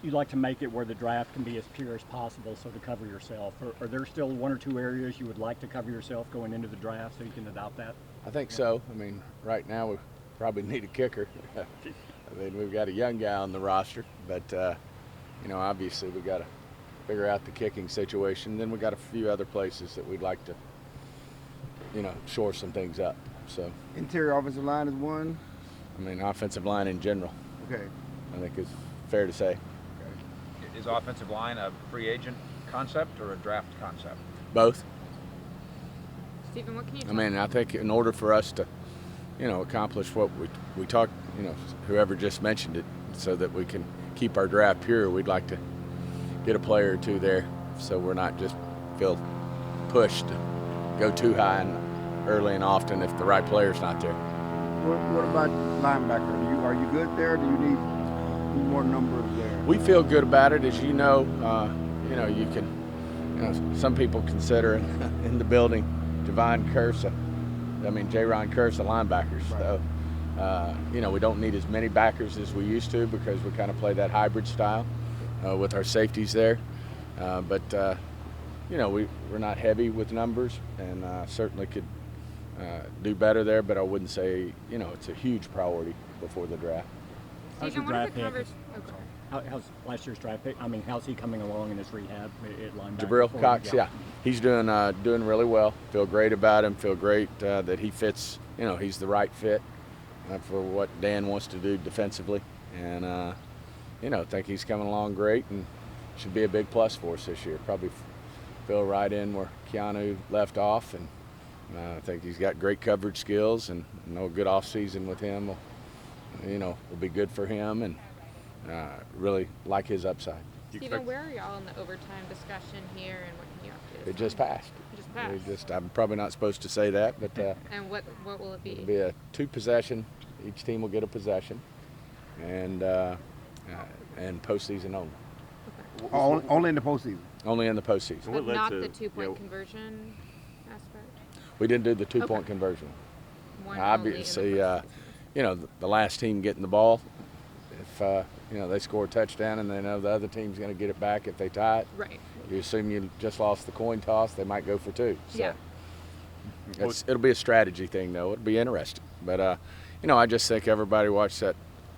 you'd like to make it where the draft can be as pure as possible, so to cover yourself. Are there still one or two areas you would like to cover yourself going into the draft so you can adopt that? I think so. I mean, right now we probably need a kicker. I mean, we've got a young guy on the roster, but obviously we got to figure out the kicking situation. Then we got a few other places that we'd like to, shore some things up. So, Interior offensive line is one. I mean, offensive line in general, Okay. I think is fair to say. Is offensive line a free agent concept or a draft concept? Both. Stephen, what can you I tell mean, I think in order for us to, accomplish what we talked, whoever just mentioned it, so that we can keep our draft pure, we'd like to get a player or two there, so we're not just feel pushed to go too high and early and often if the right player's not there. What about linebacker? Are you good there? Do you need more numbers there? We feel good about it, as you know. You can, some people consider in the building J-Ron Cursa linebackers. Right. So, we don't need as many backers as we used to because we kind of play that hybrid style with our safeties there. But we're not heavy with numbers and certainly could do better there, but I wouldn't say, it's a huge priority before the draft. How's Stephen, your what are draft the pick? covers? Oh, sorry. How's last year's draft pick? I mean, how's he coming along in his rehab at linebacker? Jabril for you? Cox, yeah. He's doing really well. Feel great about him. Feel great that he fits, he's the right fit for what Dan wants to do defensively. And, think he's coming along great and should be a big plus for us this year. Probably fill right in where Keanu left off. And I think he's got great coverage skills and a good off season with him will be good for him and really like his upside. Stephen, where are y'all in the overtime discussion here, and what can you up to? It just passed. It just passed. I'm probably not supposed to say that, but And what will it be? it'll be a 2 possession. Each team will get a possession, and postseason only. Only in the postseason. Only in the postseason. But not the 2-point conversion aspect? We didn't do the 2-point Okay. conversion. One Obviously, only in the the last team getting the ball, if they score a touchdown and they know the other team's going to get it back if they tie it, right. you assume you just lost the coin toss, they might go for 2. So Yeah. it'll be a strategy thing, though. It'll be interesting. But, I just think everybody watched that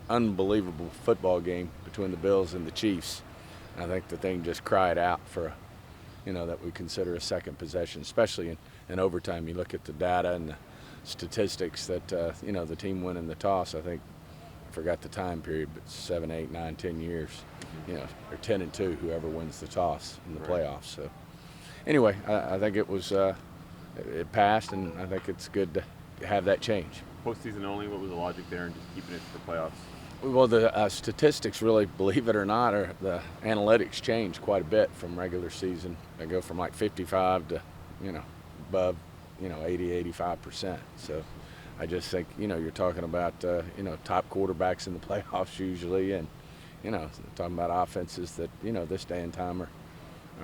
unbelievable football game between the Bills and the Chiefs. I think the thing just cried out for, that we consider a second possession, especially in overtime. You look at the data and the statistics that, the team winning the toss, I think, I forgot the time period, but 7, 8, 9, 10 years, or 10-2, whoever wins the toss in the playoffs. So anyway, I think it was, it passed, and I think it's good to have that change. Postseason only, what was the logic there in just keeping it for playoffs? Well, the statistics really, believe it or not, or the analytics change quite a bit from regular season. They go from like 55 to, above, 80, 85%. So I just think, you're talking about, top quarterbacks in the playoffs usually, and, talking about offenses that, this day and time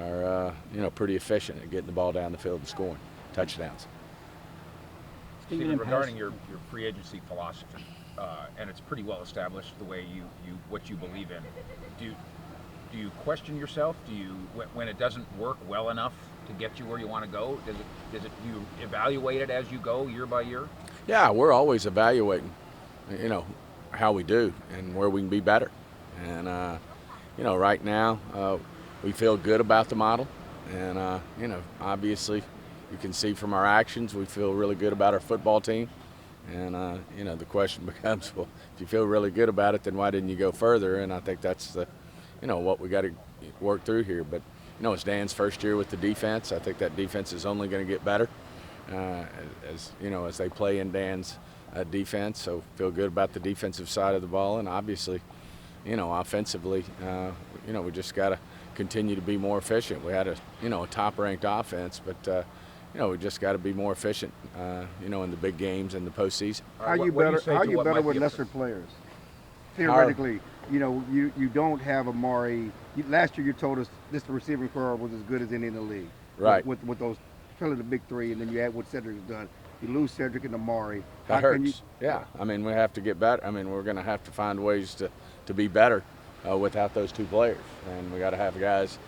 are pretty efficient at getting the ball down the field and scoring touchdowns. Stephen, regarding your free agency philosophy, and it's pretty well established the way what you believe in. Do you question yourself? Do you when it doesn't work well enough to get you where you want to go? Do you evaluate it as you go year by year? Yeah, we're always evaluating, how we do and where we can be better. And right now we feel good about the model, and obviously you can see from our actions we feel really good about our football team. And the question becomes, well, if you feel really good about it, then why didn't you go further? And I think that's the what we got to work through here. But it's Dan's first year with the defense. I think that defense is only going to get better as they play in Dan's defense. So feel good about the defensive side of the ball, and obviously, offensively, we just got to continue to be more efficient. We had a top-ranked offense, but we just got to be more efficient, in the big games and the postseason. How you better with lesser players? Theoretically, you don't have Amari. Last year you told us the receiving core was as good as any in the league. Right. With those, probably the big 3, and then you add what Cedric's done. You lose Cedric and Amari. That hurts. Yeah. I mean, we have to get better. I mean, we're going to have to find ways to be better without those two players. And we got to have guys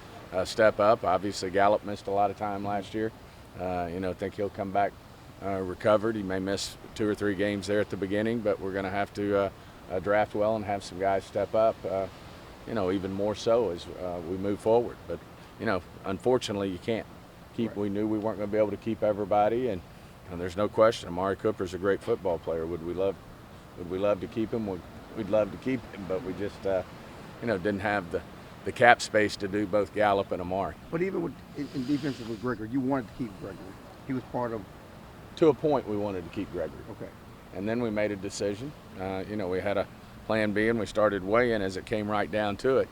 step up. Obviously, Gallup missed a lot of time last year. I think he'll come back recovered. He may miss 2 or 3 games there at the beginning, but we're going to have to draft well and have some guys step up, even more so as we move forward. But, unfortunately, you can't keep. Right. We knew we weren't going to be able to keep everybody, and there's no question. Amari Cooper's a great football player. Would we love to keep him? We'd love to keep him, but we just, didn't have the cap space to do both Gallup and Amari. But even in defense with Gregory, you wanted to keep Gregory. He was part of. To a point, we wanted to keep Gregory. Okay. And then we made a decision. We had a plan B, and we started weighing as it came right down to it.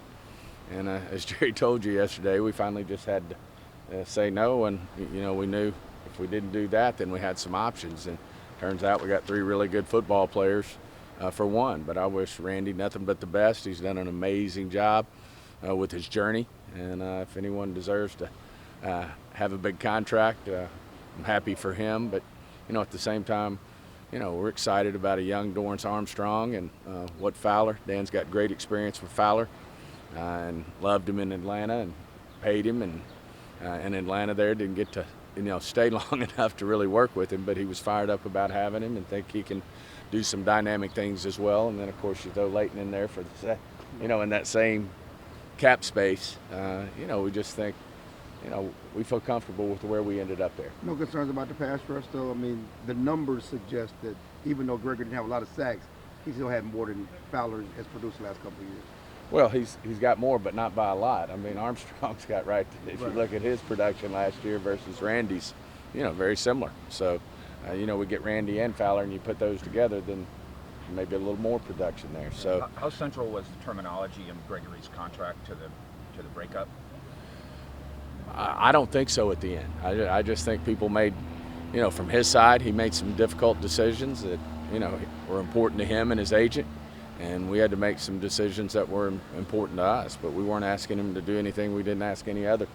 And as Jerry told you yesterday, we finally just had to say no. And, we knew if we didn't do that, then we had some options. And turns out we got 3 really good football players for one. But I wish Randy nothing but the best. He's done an amazing job with his journey. And if anyone deserves to have a big contract, I'm happy for him. But, at the same time, we're excited about a young Dorrance Armstrong and what Fowler. Dan's got great experience with Fowler and loved him in Atlanta and paid him. And in Atlanta there, didn't get to, stay long enough to really work with him, but he was fired up about having him and think he can do some dynamic things as well. And then, of course, you throw Leighton in there for in that same cap space. We just think, we feel comfortable with where we ended up there. No concerns about the pass rush, though. I mean, the numbers suggest that even though Gregory didn't have a lot of sacks, he still had more than Fowler has produced the last couple of years. Well, he's got more, but not by a lot. I mean, Armstrong's got if you look at his production last year versus Randy's, very similar. So, we get Randy and Fowler, and you put those together, then maybe a little more production there. So, how central was the terminology in Gregory's contract to the breakup? I don't think so at the end. I just think people made, from his side, he made some difficult decisions that, were important to him and his agent. And we had to make some decisions that were important to us. But we weren't asking him to do anything we didn't ask any other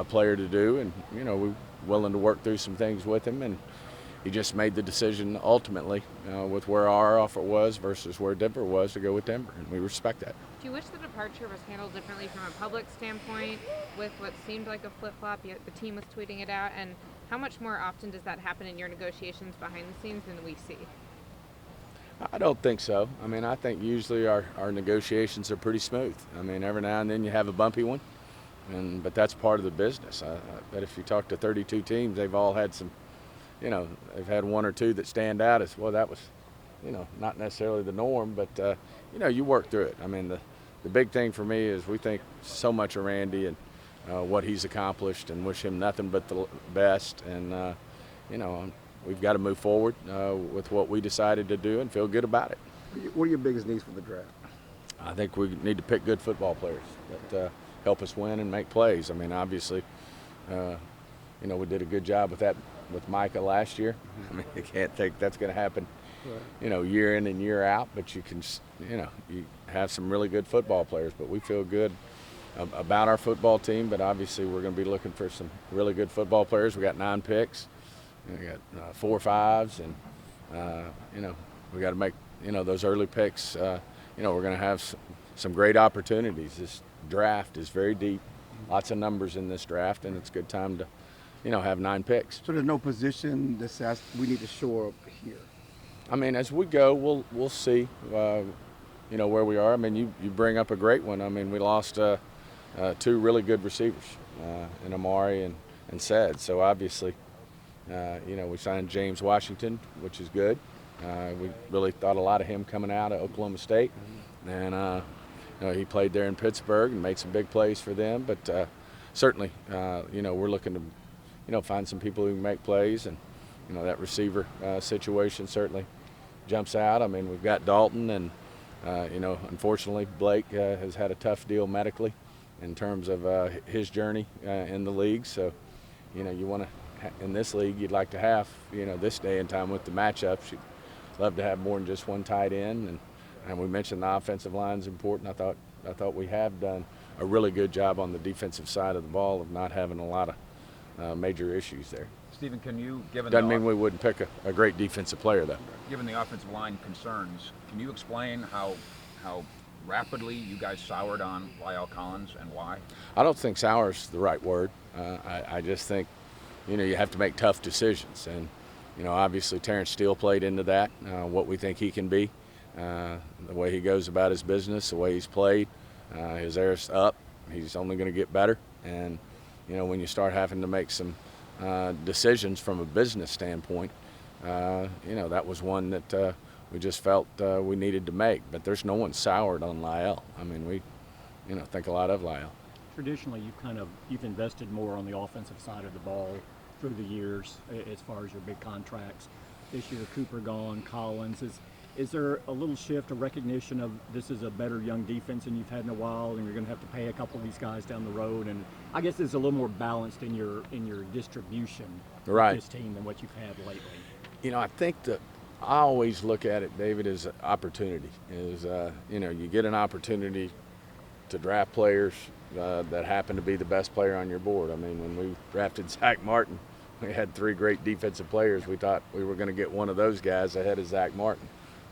player to do. And, we were willing to work through some things with him. And he just made the decision ultimately with where our offer was versus where Denver was to go with Denver. And we respect that. Do you wish the departure was handled differently from a public standpoint with what seemed like a flip-flop, yet the team was tweeting it out? And how much more often does that happen in your negotiations behind the scenes than we see? I don't think so. I mean, I think usually our negotiations are pretty smooth. I mean, every now and then you have a bumpy one, but that's part of the business. I bet if you talk to 32 teams, they've all had some, they've had 1 or 2 that stand out as, well, that was, not necessarily the norm, but, you work through it. I mean, the big thing for me is we think so much of Randy and what he's accomplished and wish him nothing but the best. And, we've got to move forward with what we decided to do and feel good about it. What are your biggest needs for the draft? I think we need to pick good football players that help us win and make plays. I mean, obviously, we did a good job with that with Micah last year. I mean, you can't think that's going to happen, year in and year out. But you can, you have some really good football players. But we feel good about our football team. But obviously, we're going to be looking for some really good football players. We got 9 picks. We got 4 5s, and we got to make those early picks. We're going to have some great opportunities. This draft is very deep, lots of numbers in this draft, and it's a good time to have 9 picks. So there's no position that says we need to shore up here. I mean, as we go, we'll see, where we are. I mean, you bring up a great one. I mean, we lost 2 really good receivers, in Amari and Said. So obviously. We signed James Washington, which is good. We really thought a lot of him coming out of Oklahoma State. And, he played there in Pittsburgh and made some big plays for them. But certainly, we're looking to, find some people who can make plays. And, that receiver situation certainly jumps out. I mean, we've got Dalton and, unfortunately, Blake has had a tough deal medically in terms of his journey in the league. So, you want to, in this league, you'd like to have, this day and time with the matchups, you'd love to have more than just one tight end. And we mentioned the offensive line is important. I thought we have done a really good job on the defensive side of the ball of not having a lot of major issues there. Stephen, can you, doesn't mean we wouldn't pick a great defensive player, though. Given the offensive line concerns, can you explain how rapidly you guys soured on Lyle Collins, and why? I don't think sour's the right word. I just think, you have to make tough decisions. And, obviously Terrence Steele played into that, what we think he can be, the way he goes about his business, the way he's played. His air's up. He's only going to get better. And, when you start having to make some decisions from a business standpoint, that was one that we just felt we needed to make. But there's no one soured on Lyle. I mean, we, think a lot of Lyle. Traditionally, you've invested more on the offensive side of the ball through the years as far as your big contracts. This year, Cooper gone, Collins. Is there a little shift, a recognition of this is a better young defense than you've had in a while, and you're going to have to pay a couple of these guys down the road? And I guess it's a little more balanced in your distribution Right. of this team than what you've had lately. I think that I always look at it, David, as an opportunity. You get an opportunity to draft players that happen to be the best player on your board. I mean, when we drafted Zach Martin, we had 3 great defensive players. We thought we were going to get one of those guys ahead of Zach Martin.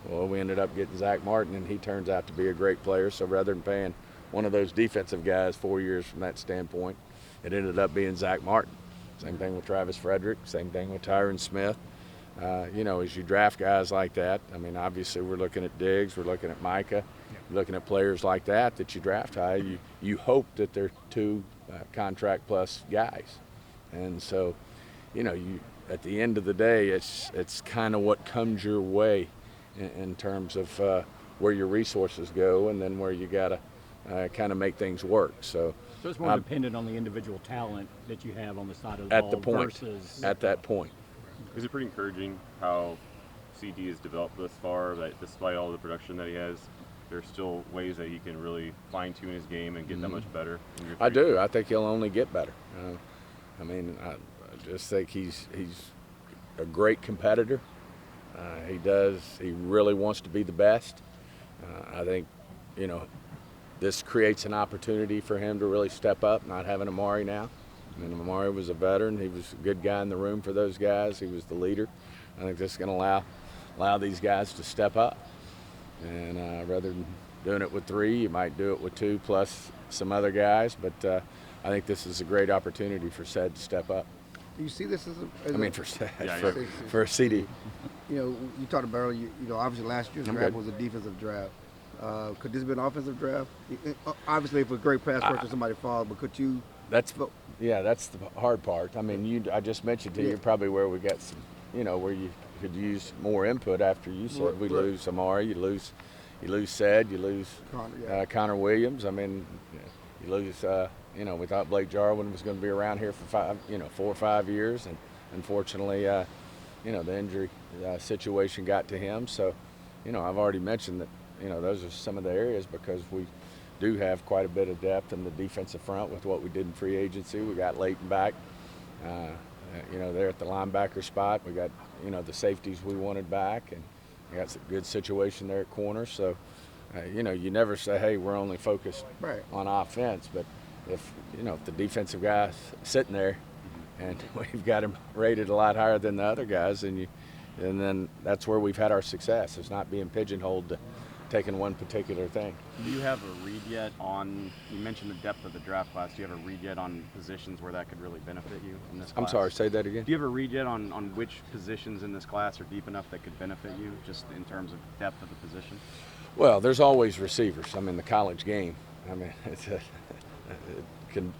Well, we ended up getting Zach Martin, and he turns out to be a great player. So rather than paying one of those defensive guys 4 years from that standpoint, it ended up being Zach Martin. Same thing with Travis Frederick, same thing with Tyron Smith. As you draft guys like that, I mean, obviously we're looking at Diggs, we're looking at Micah, looking at players like that you draft high. You hope that they're 2 contract plus guys. And so, you at the end of the day, it's kind of what comes your way in terms of where your resources go, and then where you got to kind of make things work. So it's more dependent on the individual talent that you have on the side of the at ball the point, versus at that point. Is it pretty encouraging how CD has developed thus far, that despite all the production that he has, there's still ways that he can really fine-tune his game and get that much better? I do. I think he'll only get better. I just think he's a great competitor. He really wants to be the best. I think, this creates an opportunity for him to really step up, not having Amari now. I mean, Amari was a veteran. He was a good guy in the room for those guys. He was the leader. I think this is going to allow these guys to step up. And rather than doing it with 3, you might do it with 2 plus some other guys. But I think this is a great opportunity for Ced to step up. Do you see this as for Ced, Yeah, for CD. you talked about earlier, obviously last year's I'm draft good. was a defensive draft. Could this be an offensive draft? Obviously, if a great pass rush or somebody falls, but could you? That's the hard part. I mean, I just mentioned to you probably where we got some, where you could use more input after you said we lose Amari, you lose Ced, you lose Connor Williams. I mean, you lose. We thought Blake Jarwin was going to be around here for 4 or 5 years, and unfortunately, the injury situation got to him. So, I've already mentioned that, those are some of the areas, because we do have quite a bit of depth in the defensive front with what we did in free agency. We got Leighton back, there at the linebacker spot. We got, the safeties we wanted back, and we got a good situation there at corner. So, you never say, hey, we're only focused on offense, but if the defensive guy's sitting there and we've got him rated a lot higher than the other guys, and then that's where we've had our success. It's not being pigeonholed to taking one particular thing. Do you have a read yet on, you mentioned the depth of the draft class, do you have a read yet on positions where that could really benefit you in this class? I'm sorry, say that again? Do you have a read yet on which positions in this class are deep enough that could benefit you, just in terms of depth of the position? Well, there's always receivers. I mean, the college game,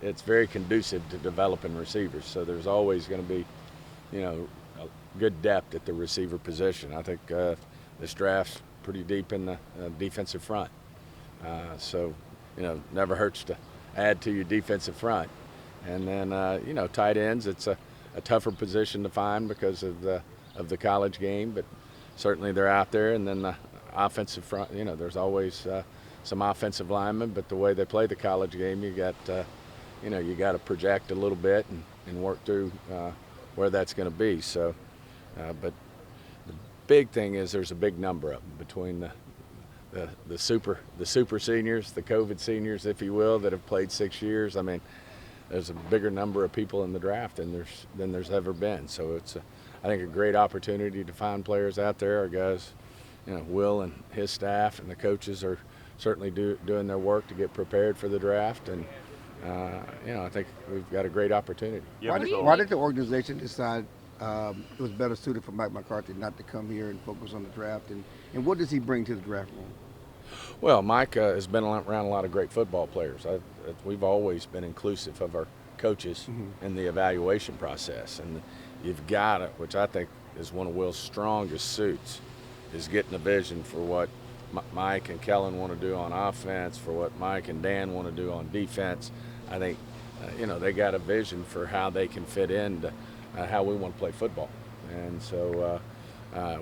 it's very conducive to developing receivers. So there's always going to be, a good depth at the receiver position. I think this draft's pretty deep in the defensive front. So, never hurts to add to your defensive front. And then, tight ends, it's a tougher position to find because of the college game, but certainly they're out there. And then the offensive front, there's always some offensive linemen, but the way they play the college game, you got to project a little bit and work through where that's going to be. So, but the big thing is there's a big number of them between the super seniors, the COVID seniors, if you will, that have played 6 years. I mean, there's a bigger number of people in the draft than there's ever been. So it's I think a great opportunity to find players out there. Our guys, Will and his staff and the coaches are certainly doing their work to get prepared for the draft, and I think we've got a great opportunity. Why did the organization decide it was better suited for Mike McCarthy not to come here and focus on the draft, and what does he bring to the draft room? Well, Mike has been around a lot of great football players. We've always been inclusive of our coaches in the evaluation process, and you've got it, which I think is one of Will's strongest suits, is getting a vision for what Mike and Kellen want to do on offense, for what Mike and Dan want to do on defense. I think, they got a vision for how they can fit into how we want to play football. And so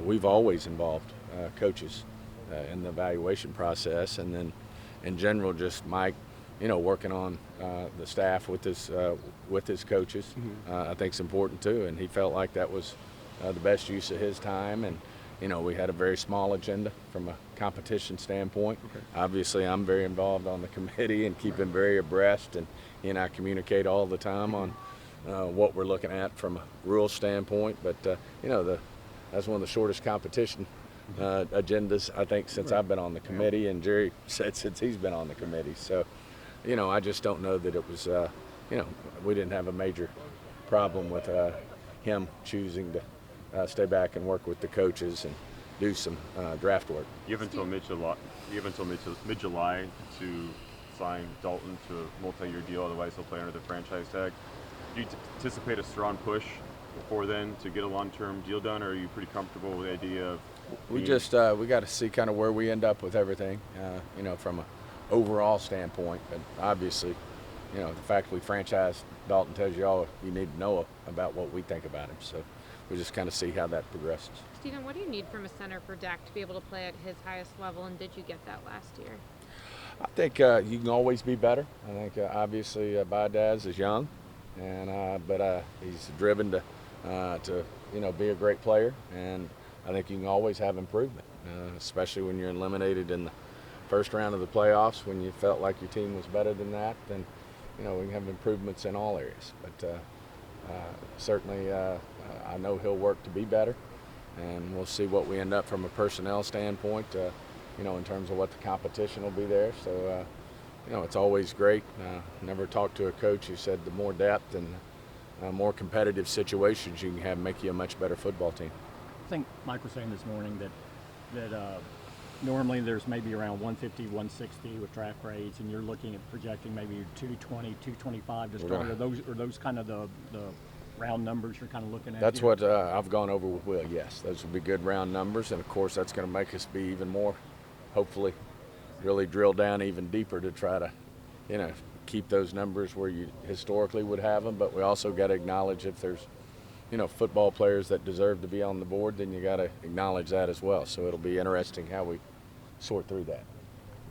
we've always involved coaches in the evaluation process, and then in general, just Mike, working on the staff with his coaches, I think is important too. And he felt like that was the best use of his time. And we had a very small agenda from a competition standpoint. Okay. Obviously, I'm very involved on the committee and keep him very abreast, and he and I communicate all the time on what we're looking at from a rules standpoint. But that's one of the shortest competition agendas, I think, since I've been on the committee, and Jerry said since he's been on the committee. So, I just don't know that it was, we didn't have a major problem with him choosing to stay back and work with the coaches and do some draft work. You have until mid-July to sign Dalton to a multi-year deal, otherwise he'll play under the franchise tag. Do you anticipate a strong push before then to get a long-term deal done, or are you pretty comfortable with the idea of we got to see kind of where we end up with everything, from an overall standpoint. But obviously, the fact we franchise Dalton tells you all you need to know about what we think about him. So we just kind of see how that progresses. Stephen, what do you need from a center for Dak to be able to play at his highest level, and did you get that last year? I think you can always be better. I think obviously Baidaz is young, and but he's driven to be a great player, and I think you can always have improvement, especially when you're eliminated in the first round of the playoffs. When you felt like your team was better than that, then we can have improvements in all areas. But certainly, I know he'll work to be better, and we'll see what we end up from a personnel standpoint. In terms of what the competition will be there. So, it's always great. Never talked to a coach who said the more depth and more competitive situations you can have make you a much better football team. I think Mike was saying this morning that normally there's maybe around 150, 160 with draft grades, and you're looking at projecting maybe 220, 225 to start. Are those kind of the round numbers you're kind of looking at? That's what I've gone over with Will. Yes, those would be good round numbers, and of course that's going to make us be even more, hopefully, really drill down even deeper to try to, keep those numbers where you historically would have them. But we also got to acknowledge if there's football players that deserve to be on the board, then you got to acknowledge that as well. So it'll be interesting how we sort through that.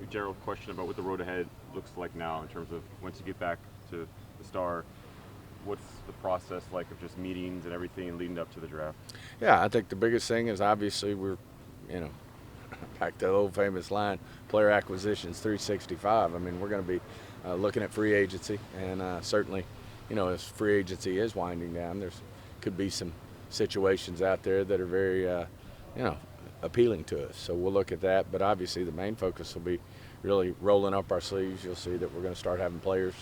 A general question about what the road ahead looks like now in terms of once you get back to the Star, what's the process like of just meetings and everything leading up to the draft? Yeah, I think the biggest thing is obviously we're, back to the old famous line, player acquisitions 365. I mean, we're going to be looking at free agency, and certainly, as free agency is winding down, could be some situations out there that are very, appealing to us. So we'll look at that. But obviously, the main focus will be really rolling up our sleeves. You'll see that we're going to start having players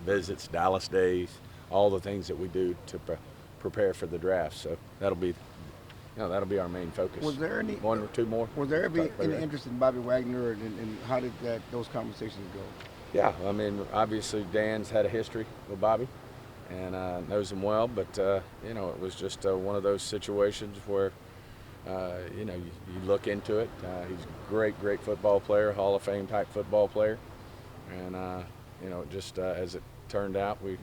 visits, Dallas days, all the things that we do to prepare for the draft. So that'll be our main focus. Was there any one or two more? Was there ever any interest in Bobby Wagner, and how did those conversations go? Yeah, I mean, obviously Dan's had a history with Bobby, and knows him well. But it was just one of those situations where you look into it. He's a great football player, Hall of Fame type football player, and just as it turned out, it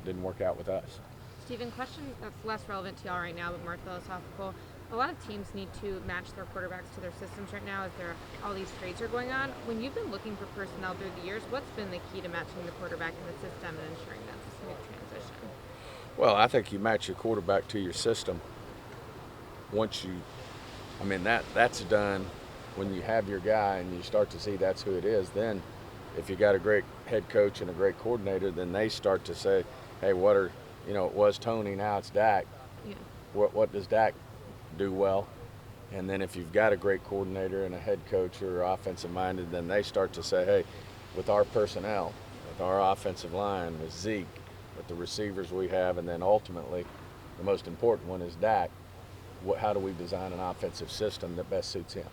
didn't work out with us. Stephen, question that's less relevant to y'all right now, but more philosophical. A lot of teams need to match their quarterbacks to their systems right now as all these trades are going on. When you've been looking for personnel through the years, what's been the key to matching the quarterback in the system and ensuring that's a smooth transition? Well, I think you match your quarterback to your system that's done when you have your guy and you start to see that's who it is. Then if you got a great head coach and a great coordinator, then they start to say, hey, it was Tony, now it's Dak. Yeah. What does Dak do well? And then if you've got a great coordinator and a head coach who are offensive minded, then they start to say, hey, with our personnel, with our offensive line, with Zeke, with the receivers we have, and then ultimately the most important one is Dak, how do we design an offensive system that best suits him?